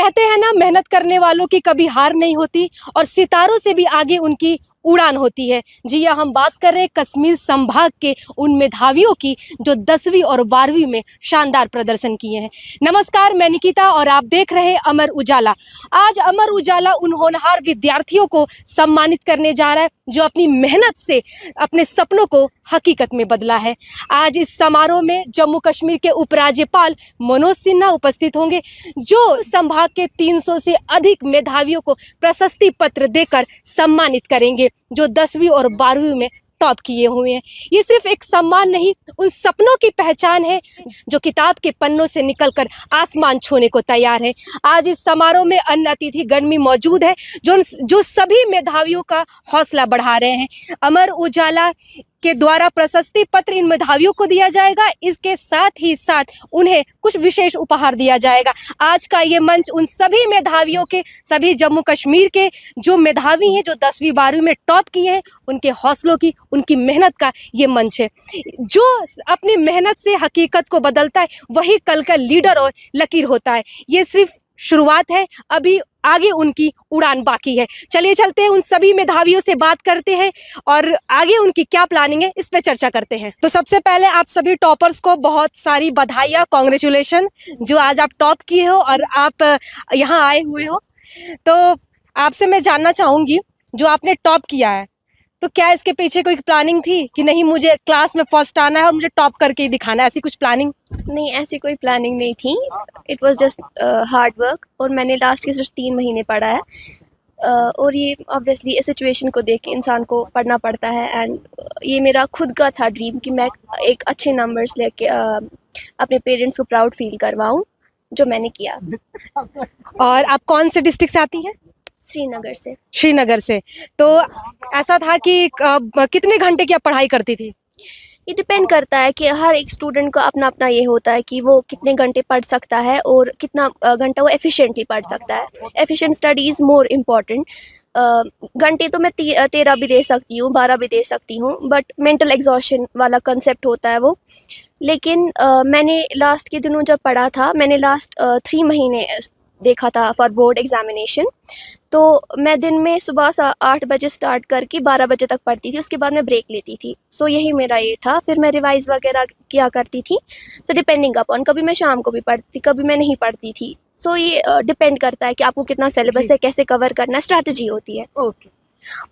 कहते हैं ना, मेहनत करने वालों की कभी हार नहीं होती और सितारों से भी आगे उनकी उड़ान होती है। जी हाँ, हम बात कर रहे हैं कश्मीर संभाग के उन मेधावियों की जो 10वीं और 12वीं में शानदार प्रदर्शन किए हैं। नमस्कार, मैं निकिता और आप देख रहे हैं अमर उजाला। आज अमर उजाला उन होनहार विद्यार्थियों को सम्मानित करने जा रहा है जो अपनी मेहनत से अपने सपनों को हकीकत में बदला है। आज इस समारोह में जम्मू कश्मीर के उपराज्यपाल मनोज सिन्हा उपस्थित होंगे, जो संभाग के 300 से अधिक मेधावियों को प्रशस्ति पत्र देकर सम्मानित करेंगे जो 10वीं और 12वीं में टॉप किए हुए हैं। ये सिर्फ एक सम्मान नहीं, उन सपनों की पहचान है जो किताब के पन्नों से निकलकर आसमान छूने को तैयार है। आज इस समारोह में अन्य अतिथिगण भी मौजूद है जो सभी मेधावियों का हौसला बढ़ा रहे हैं। अमर उजाला के द्वारा प्रशस्ति पत्र इन मेधावियों को दिया जाएगा, इसके साथ ही साथ उन्हें कुछ विशेष उपहार दिया जाएगा। आज का ये मंच उन सभी मेधावियों के, सभी जम्मू कश्मीर के जो मेधावी हैं, जो 10वीं 12वीं में टॉप किए हैं, उनके हौसलों की, उनकी मेहनत का ये मंच है। जो अपनी मेहनत से हकीकत को बदलता है वही कल का लीडर और लकीर होता है। ये सिर्फ शुरुआत है, अभी आगे उनकी उड़ान बाकी है। चलिए चलते हैं, उन सभी मेधावियों से बात करते हैं और आगे उनकी क्या प्लानिंग है इस पे चर्चा करते हैं। तो सबसे पहले आप सभी टॉपर्स को बहुत सारी बधाइयाँ, कॉन्ग्रेचुलेशन जो आज आप टॉप किए हो और आप यहाँ आए हुए हो। तो आपसे मैं जानना चाहूँगी, जो आपने टॉप किया है तो क्या इसके पीछे कोई प्लानिंग थी कि नहीं मुझे क्लास में फर्स्ट आना है और मुझे टॉप करके ही दिखाना है, ऐसी कुछ प्लानिंग? नहीं, ऐसी कोई प्लानिंग नहीं थी। It was just hard work और मैंने लास्ट के सिर्फ 3 महीने पढ़ा है। और ये ऑब्वियसली इस सिचुएशन को देख के इंसान को पढ़ना पड़ता है एंड ये मेरा खुद का था ड्रीम कि मैं एक अच्छे नंबर्स लेके अपने पेरेंट्स को प्राउड फील करवाऊँ, जो मैंने किया। और आप कौन से डिस्ट्रिक्ट से आती हैं? श्रीनगर से। श्रीनगर से। तो ऐसा था कि कितने घंटे की आप पढ़ाई करती थी? ये डिपेंड करता है कि हर एक स्टूडेंट का अपना अपना ये होता है कि वो कितने घंटे पढ़ सकता है और कितना घंटा वो एफिशिएंटली पढ़ सकता है। Efficient study is more important. घंटे तो मैं 13 भी दे सकती हूँ, 12 भी दे सकती हूँ, बट मेंटल एग्जॉशन वाला कंसेप्ट होता है वो। लेकिन मैंने लास्ट के दिनों जब पढ़ा था, मैंने लास्ट 3 महीने देखा था फॉर बोर्ड एग्जामिनेशन। तो मैं दिन में सुबह 8 बजे स्टार्ट करके 12 बजे तक पढ़ती थी, उसके बाद मैं ब्रेक लेती थी। सो यही मेरा ये था। फिर मैं रिवाइज वगैरह किया करती थी। तो डिपेंडिंग अपॉन, कभी मैं शाम को भी पढ़ती, कभी मैं नहीं पढ़ती थी। सो ये डिपेंड करता है कि आपको कितना सिलेबस है, कैसे कवर करना, स्ट्रैटेजी होती है। ओके।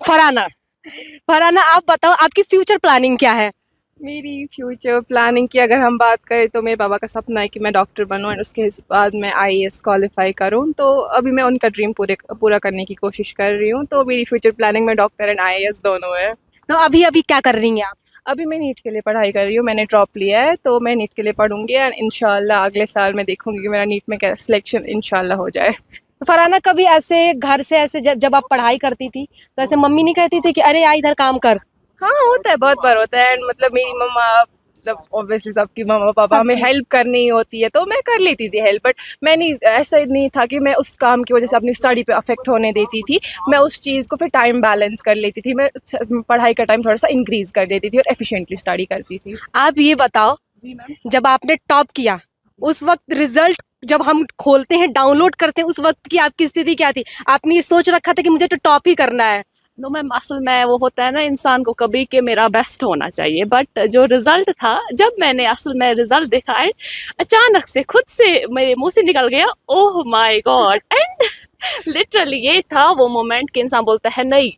फरहाना आप बताओ, आपकी फ्यूचर प्लानिंग क्या है? मेरी फ्यूचर प्लानिंग की अगर हम बात करें तो मेरे पापा का सपना है कि मैं डॉक्टर बनूं और उसके बाद मैं आईएएस क्वालिफाई करूं। तो अभी मैं उनका ड्रीम पूरा करने की कोशिश कर रही हूं। तो मेरी फ्यूचर प्लानिंग में डॉक्टर एंड आईएएस दोनों है। तो अभी क्या कर रही हैं आप? अभी मैं नीट के लिए पढ़ाई कर रही हूँ, मैंने ड्रॉप लिया है, तो मैं नीट के लिए पढ़ूंगी एंड इंशाल्लाह अगले साल मैं देखूंगी कि मेरा नीट में क्या सिलेक्शन इंशाल्लाह हो जाए। तो फरहाना, कभी ऐसे घर से ऐसे जब आप पढ़ाई करती थी तो ऐसे मम्मी नहीं कहती थी कि अरे आ इधर काम कर? हाँ, होता है, बहुत बार होता है। मतलब मेरी मम्मा, मतलब ऑब्वियसली सबकी मम्मा पापा हमें हेल्प करनी होती है तो मैं कर लेती थी हेल्प, बट मैं नहीं, ऐसा नहीं था कि मैं उस काम की वजह से अपनी स्टडी पे अफेक्ट होने देती थी। मैं उस चीज़ को फिर टाइम बैलेंस कर लेती थी, मैं पढ़ाई का टाइम थोड़ा सा इंक्रीज कर देती थी और एफिशिएंटली स्टडी करती थी। आप ये बताओ, जी मैम। जब आपने टॉप किया उस वक्त रिजल्ट जब हम खोलते हैं, डाउनलोड करते हैं, उस वक्त की आपकी स्थिति क्या थी? आपने ये सोच रखा था कि मुझे तो टॉप ही करना है? नो मैम, असल में वो होता है ना इंसान को कभी कि मेरा बेस्ट होना चाहिए, बट जो रिजल्ट था, जब मैंने असल में रिजल्ट देखा है, अचानक से खुद से मेरे मुंह से निकल गया oh my God. And literally ये था वो मोमेंट कि इंसान बोलता है नहीं,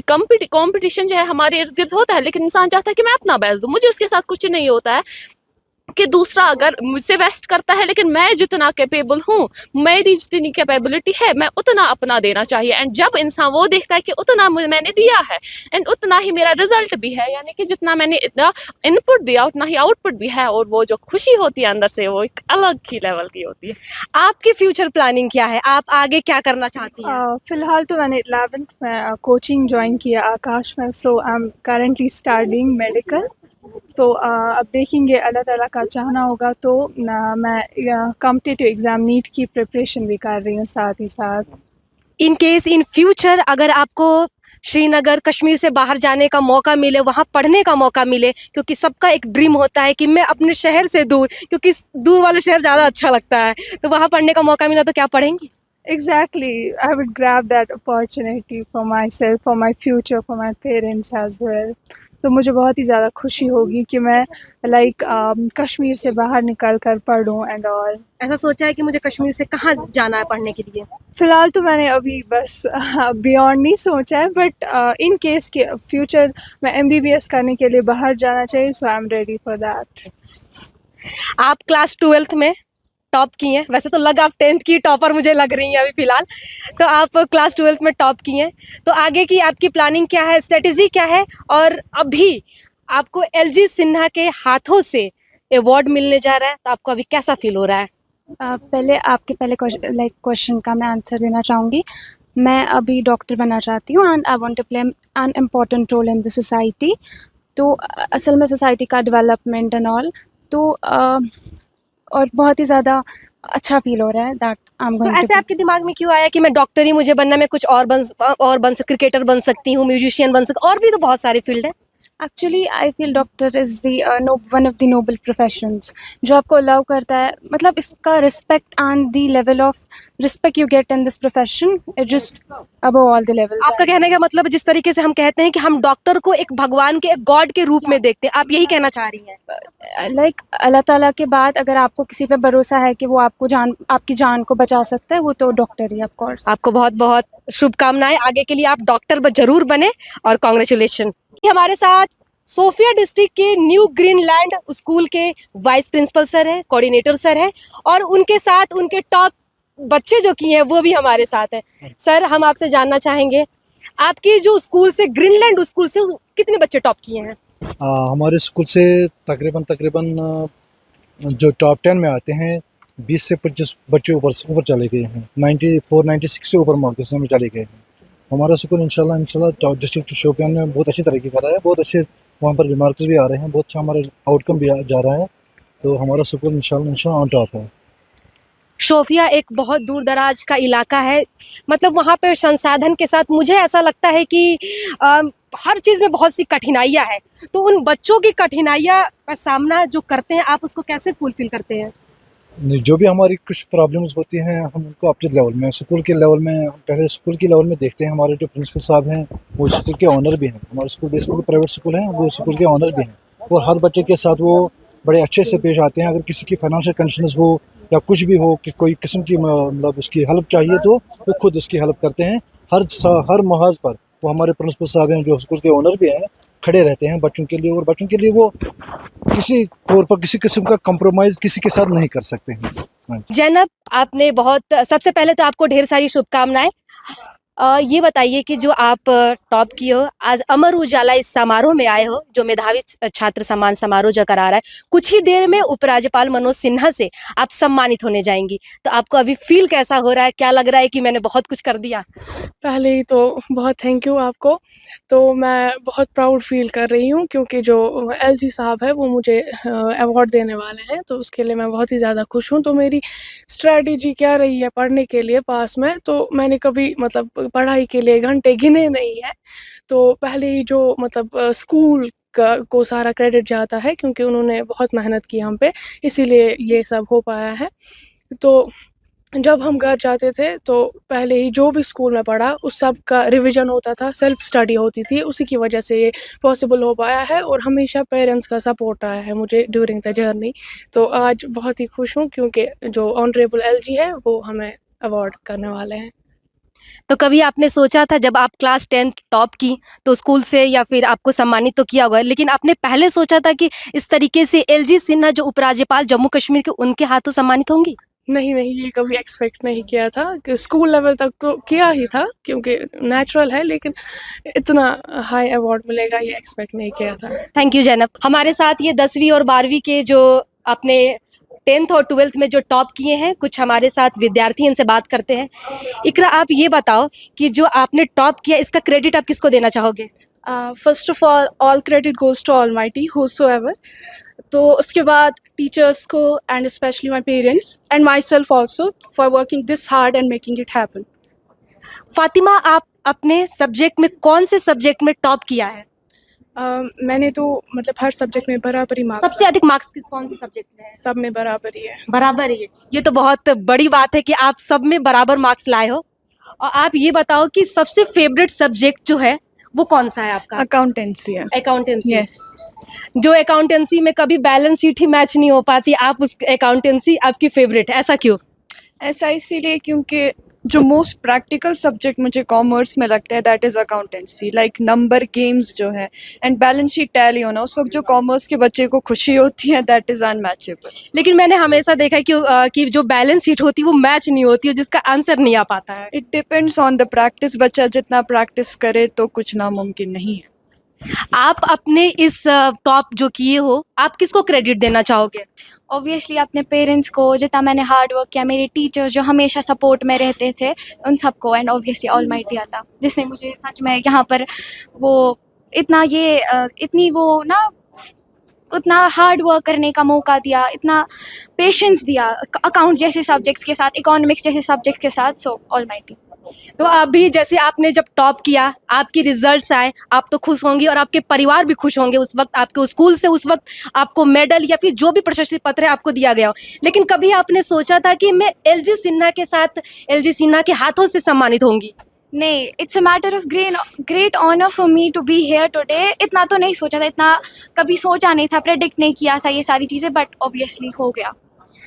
कंपटीशन जो है हमारे इर्द गिर्द होता है, लेकिन इंसान चाहता है कि मैं अपना बेस्ट दूं। मुझे उसके साथ कुछ नहीं होता है कि दूसरा अगर मुझसे बेस्ट करता है, लेकिन मैं जितना कैपेबल हूँ, मेरी जितनी कैपेबिलिटी है, मैं उतना अपना देना चाहिए। एंड जब इंसान वो देखता है कि उतना मैंने दिया है एंड उतना ही मेरा रिजल्ट भी है, यानी कि जितना मैंने इतना इनपुट दिया उतना ही आउटपुट भी है, और वो जो खुशी होती है अंदर से वो एक अलग ही लेवल की होती है। आपकी फ्यूचर प्लानिंग क्या है? आप आगे क्या करना चाहती हैं? फिलहाल तो मैंने 11th में कोचिंग ज्वाइन किया आकाश में। So I am currently studying medical. तो अब देखेंगे, अल्लाह ताला का चाहना होगा तो मैं कॉम्पिटिटिव एग्ज़ाम नीट की प्रिपरेशन भी कर रही हूँ साथ ही साथ। इन केस इन फ्यूचर अगर आपको श्रीनगर, कश्मीर से बाहर जाने का मौका मिले, वहाँ पढ़ने का मौका मिले, क्योंकि सबका एक ड्रीम होता है कि मैं अपने शहर से दूर, क्योंकि दूर वाला शहर ज़्यादा अच्छा लगता है, तो वहाँ पढ़ने का मौका मिला तो क्या पढ़ेंगी? Exactly. I would grab that opportunity for myself, for my future, for my parents as well. तो मुझे बहुत ही ज़्यादा खुशी होगी कि मैं कश्मीर से बाहर निकल कर पढूं एंड ऑल। ऐसा सोचा है कि मुझे कश्मीर से कहाँ जाना है पढ़ने के लिए? फ़िलहाल तो मैंने अभी बस बियॉन्ड नहीं सोचा है, बट इन केस के फ्यूचर मैं MBBS करने के लिए बाहर जाना चाहिए, so I am ready for that. आप क्लास 12th में टॉप की हैं, वैसे तो लगा आप 10th की टॉपर मुझे लग रही हैं अभी फिलहाल, तो आप क्लास 12th में टॉप की हैं, तो आगे की आपकी प्लानिंग क्या है, स्ट्रेटेजी क्या है? और अभी आपको LG सिन्हा के हाथों से अवार्ड मिलने जा रहा है, तो आपको अभी कैसा फील हो रहा है? पहले आपके पहले क्वेश्चन का मैं आंसर देना चाहूँगी। मैं अभी डॉक्टर बनना चाहती हूँ and I want to play an important role in the society. तो असल में सोसाइटी का डेवलपमेंट एंड ऑल, तो और बहुत ही ज़्यादा अच्छा फील हो रहा है दैट आई एम तो गोइंग ऐसे आपके दिमाग में क्यों आया कि मैं डॉक्टर ही मुझे बनना, मैं कुछ और बन क्रिकेटर बन सकती हूँ, म्यूजिशियन बन सकती, और भी तो बहुत सारे फील्ड है। Actually I feel doctor is the one of the noble professions जो आपको अलाउ करता है, मतलब इसका respect and the level of respect you get in this profession is just above all the levels. आपका कहने का मतलब जिस तरीके से हम कहते हैं कि हम डॉक्टर को एक भगवान के, एक गॉड के रूप में देखते हैं, आप यही कहना चाह रही हैं? लाइक अल्लाह ताला के बाद अगर आपको किसी पे भरोसा है कि वो आपकी जान को बचा सकता है, वो तो डॉक्टर ही ऑफ कोर्स। आपको बहुत बहुत शुभकामनाएं, आगे के लिए आप डॉक्टर जरूर बने और कॉन्ग्रेचुलेशन। हमारे साथ सोफिया डिस्ट्रिक्ट के न्यू ग्रीनलैंड स्कूल के वाइस प्रिंसिपल सर हैं, कोऑर्डिनेटर सर हैं, और उनके साथ उनके टॉप बच्चे जो की हैं वो भी हमारे साथ हैं। सर, हम आपसे जानना चाहेंगे, आपकी जो स्कूल से, ग्रीनलैंड स्कूल से कितने बच्चे टॉप किए हैं? हमारे स्कूल से तकरीबन जो टॉप 10 में आते हैं 20 से 25 बच्चे ऊपर चले गए हैं। 94-96 से ऊपर मार्क्स में चले गए हैं। हमारा स्कूल इंशाल्लाह डिस्ट्रिक्ट शोपियान में बहुत अच्छी तरक्की कर रहा है, बहुत अच्छे वहाँ पर रिमार्क्स भी आ रहे हैं, बहुत अच्छा हमारे आउटकम भी जा रहा है, तो हमारा स्कूल इंशाल्लाह ऑन टॉप है। शोपिया एक बहुत दूर दराज का इलाका है, मतलब वहाँ पे संसाधन के साथ मुझे ऐसा लगता है कि हर चीज़ में बहुत सी कठिनाइयाँ हैं, तो उन बच्चों की कठिनाइयाँ का सामना जो करते हैं, आप उसको कैसे फुलफिल करते हैं? जो भी हमारी कुछ प्रॉब्लम्स होती हैं हम उनको अपने लेवल में, स्कूल के लेवल में, पहले स्कूल के लेवल में देखते हैं। हमारे जो प्रिंसिपल साहब हैं वो स्कूल के ऑनर भी हैं, हमारे स्कूल बेसिकली प्राइवेट स्कूल है, वो स्कूल के ऑनर भी हैं, और हर बच्चे के साथ वो बड़े अच्छे से पेश आते हैं। अगर किसी की फाइनेंशियल कंडीशंस हो या कुछ भी हो कि कोई किस्म की मतलब उसकी हेल्प चाहिए, तो वो खुद उसकी हेल्प करते हैं। हर महाज पर वो हमारे प्रिंसिपल साहब हैं जो स्कूल के ऑनर भी हैं, खड़े रहते हैं बच्चों के लिए, और बच्चों के लिए वो किसी तौर पर किसी किस्म का कंप्रोमाइज़ किसी के साथ नहीं कर सकते हैं। जैनब, आपने सबसे पहले तो आपको ढेर सारी शुभकामनाएं। ये बताइए कि जो आप टॉप किए हो, आज अमर उजाला इस समारोह में आए हो, जो मेधावी छात्र सम्मान समारोह जो करा रहा है, कुछ ही देर में उपराज्यपाल मनोज सिन्हा से आप सम्मानित होने जाएंगी, तो आपको अभी फील कैसा हो रहा है? क्या लग रहा है कि मैंने बहुत कुछ कर दिया? पहले ही तो बहुत थैंक यू आपको। तो मैं बहुत प्राउड फ़ील कर रही हूँ क्योंकि जो LG साहब है वो मुझे अवार्ड देने वाले हैं, तो उसके लिए मैं बहुत ही ज़्यादा खुश हूँ। तो मेरी स्ट्रैटेजी क्या रही है पढ़ने के लिए पास में, तो मैंने कभी मतलब पढ़ाई के लिए घंटे गिने नहीं हैं। तो पहले ही जो मतलब स्कूल को सारा क्रेडिट जाता है क्योंकि उन्होंने बहुत मेहनत की हम पे, इसीलिए ये सब हो पाया है। तो जब हम घर जाते थे तो पहले ही जो भी स्कूल में पढ़ा उस सब का रिवीजन होता था, सेल्फ स्टडी होती थी, उसी की वजह से ये पॉसिबल हो पाया है, और हमेशा पेरेंट्स का सपोर्ट रहा है मुझे ड्यूरिंग द जर्नी। तो आज बहुत ही खुश हूँ क्योंकि जो ऑनरेबल LG है वो हमें अवार्ड करने वाले हैं। तो कभी आपने सोचा था, जब आप क्लास 10 टॉप की तो स्कूल से या फिर आपको सम्मानित तो किया होगा, लेकिन आपने पहले सोचा था कि इस तरीके से LG सिन्हा जो उपराज्यपाल जम्मू कश्मीर के, उनके हाथों सम्मानित होंगी? नहीं, ये कभी एक्सपेक्ट नहीं किया था कि स्कूल लेवल तक तो किया ही था क्योंकि नेचुरल है, लेकिन इतना हाई अवार्ड मिलेगा ये एक्सपेक्ट नहीं किया था। Thank you Zainab. हमारे साथ ये 10वीं और 12वीं के जो अपने 10th और 12th में जो टॉप किए हैं, कुछ हमारे साथ विद्यार्थी, इनसे बात करते हैं। इकरा, आप ये बताओ कि जो आपने टॉप किया, इसका क्रेडिट आप किसको देना चाहोगे? First of all credit goes to almighty whosoever. तो उसके बाद टीचर्स को and specially my parents and myself also for working this hard and making it happen. Fatima, आप अपने सब्जेक्ट में कौन से सब्जेक्ट में टॉप किया है? मैंने तो मतलब हर सब्जेक्ट में बराबरी मार्क्स सबसे अधिक मार्क्स कौन से सब्जेक्ट में है? सब में बराबरी है। बराबर ही है। ये तो बहुत बड़ी बात है कि आप सब में बराबर मार्क्स लाए हो। और आप ये बताओ कि सबसे फेवरेट सब्जेक्ट जो है वो कौन सा है आपका? अकाउंटेंसी है। अकाउंटेंसी। यस। जो अकाउंटेंसी में कभी बैलेंस शीट ही मैच नहीं हो पाती, आप उस अकाउंटेंसी आपकी फेवरेट है, ऐसा क्यों? ऐसा इसीलिए क्योंकि जो मोस्ट प्रैक्टिकल सब्जेक्ट मुझे कॉमर्स में लगता है that is accountancy, like number games जो है एंड बैलेंस शीट टैली होना, उस वक्त जो कॉमर्स के बच्चे को खुशी होती है दैट इज़ अनमैचेबल। लेकिन मैंने हमेशा देखा है कि जो बैलेंस शीट होती है वो मैच नहीं होती है, जिसका आंसर नहीं आ पाता है। It depends on the practice, बच्चा जितना प्रैक्टिस करे तो कुछ नामुमकिन नहीं है। आप अपने इस टॉप जो किए हो, आप किसको क्रेडिट देना चाहोगे? ऑब्वियसली अपने पेरेंट्स को, जितना मैंने हार्ड वर्क किया, मेरे टीचर्स जो हमेशा सपोर्ट में रहते थे उन सबको, एंड ऑब्वियसली ऑलमाइटी अल्लाह जिसने मुझे सच में यहाँ पर वो इतना इतनी वो ना उतना हार्ड वर्क करने का मौका दिया, इतना पेशेंस दिया अकाउंट जैसे सब्जेक्ट्स के साथ, इकोनॉमिक्स जैसे सब्जेक्ट्स के साथ। सो ऑलमाइटी। तो अभी जैसे आपने जब टॉप किया, आपकी रिजल्ट्स आए, आप तो खुश होंगी और आपके परिवार भी खुश होंगे। उस वक्त आपके स्कूल से उस वक्त आपको मेडल या फिर जो भी प्रशस्ति पत्र है आपको दिया गया हो, लेकिन कभी आपने सोचा था कि मैं एलजी सिन्हा के हाथों से सम्मानित होंगी? नहीं, it's a matter of great honour for me to be here today. इतना तो नहीं सोचा था, इतना कभी सोचा नहीं था, प्रेडिक्ट नहीं किया था ये सारी चीज़ें, बट ऑब्वियसली हो गया।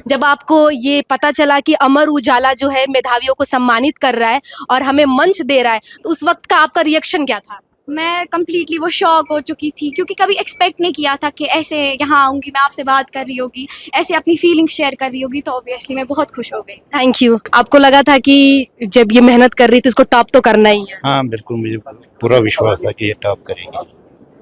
जब आपको ये पता चला कि अमर उजाला जो है मेधावियों को सम्मानित कर रहा है और हमें मंच दे रहा है, तो उस वक्त का आपका रिएक्शन क्या था? मैं कम्प्लीटली वो शॉक हो चुकी थी, क्योंकि कभी एक्सपेक्ट नहीं किया था कि ऐसे यहाँ आऊँगी, मैं आपसे बात कर रही होगी, ऐसे अपनी फीलिंग्स शेयर कर रही होगी, तो ऑब्वियसली मैं बहुत खुश हो गई। Thank you. आपको लगा था कि जब ये मेहनत कर रही थी इसको टॉप तो करना ही है? हाँ बिल्कुल, मुझे पूरा विश्वास था कि ये टॉप करेगी।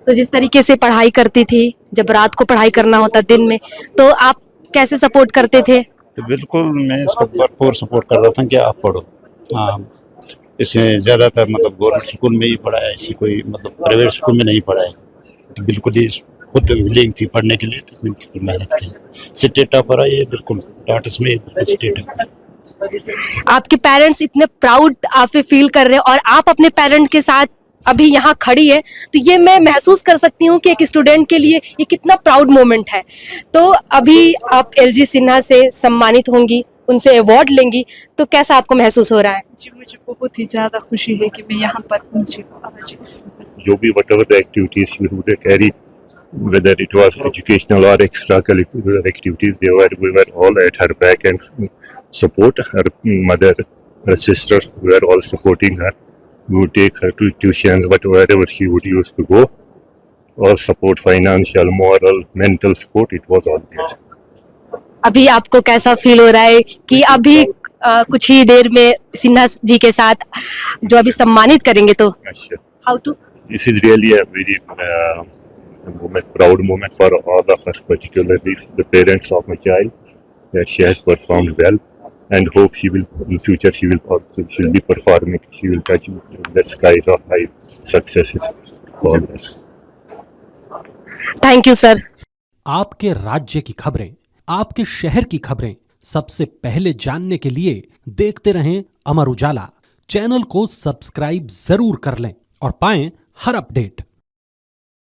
तो जिस तरीके से पढ़ाई करती थी, जब रात को पढ़ाई करना होता दिन में, तो आप कैसे सपोर्ट करते थे? तो बिल्कुल मैं इसको भरपूर सपोर्ट करता था कि आप पढ़ो। हाँ, इसने ज़्यादातर मतलब गवर्नमेंट स्कूल में ही पढ़ा है, ऐसी कोई मतलब प्राइवेट स्कूल में नहीं पढ़ा है। तो बिल्कुल ही खुद विलिंग थी पढ़ने के लिए, तो इसने बिल्कुल मेहनत की, स्टेट टॉपर है ये, बिल्कुल टाटस में स्टेट टॉपर। आपके पेरेंट्स इतने प्राउड आप पे फील कर रहे हैं और आप अपने पेरेंट के साथ अभी यहाँ खड़ी है, तो ये मैं महसूस कर सकती हूँ कि एक स्टूडेंट के लिए ये कितना प्राउड मोमेंट है। तो अभी आप एलजी सिन्हा से सम्मानित होंगी, उनसे अवार्ड लेंगी, तो कैसा आपको महसूस हो रहा है? जी मुझे बहुत ही ज़्यादा खुशी है कि मैं यहाँ पर पहुँची हूँ आज। जो भी whatever the activities she would carry, whether it was educational or extracurricular activities, we were all at her back and support her mother, her sister, we were all supporting her. We would take her to tuitions, but wherever she would used to go, all support, financial, moral, mental support, it was all there. अभी आपको कैसा feel हो रहा है कि अभी कुछ ही देर में सिन्हा जी के साथ जो अभी सम्मानित करेंगे, तो how to? This is really a very proud moment for all of us, particularly the parents of my child, that she has performed well, and hope she will in future she'll be performing, she will touch the skies of high successes. All that. Thank you sir. आपके राज्य की खबरें, आपके शहर की खबरें सबसे पहले जानने के लिए देखते रहें अमर उजाला। चैनल को सब्सक्राइब जरूर कर लें और पाएं हर अपडेट।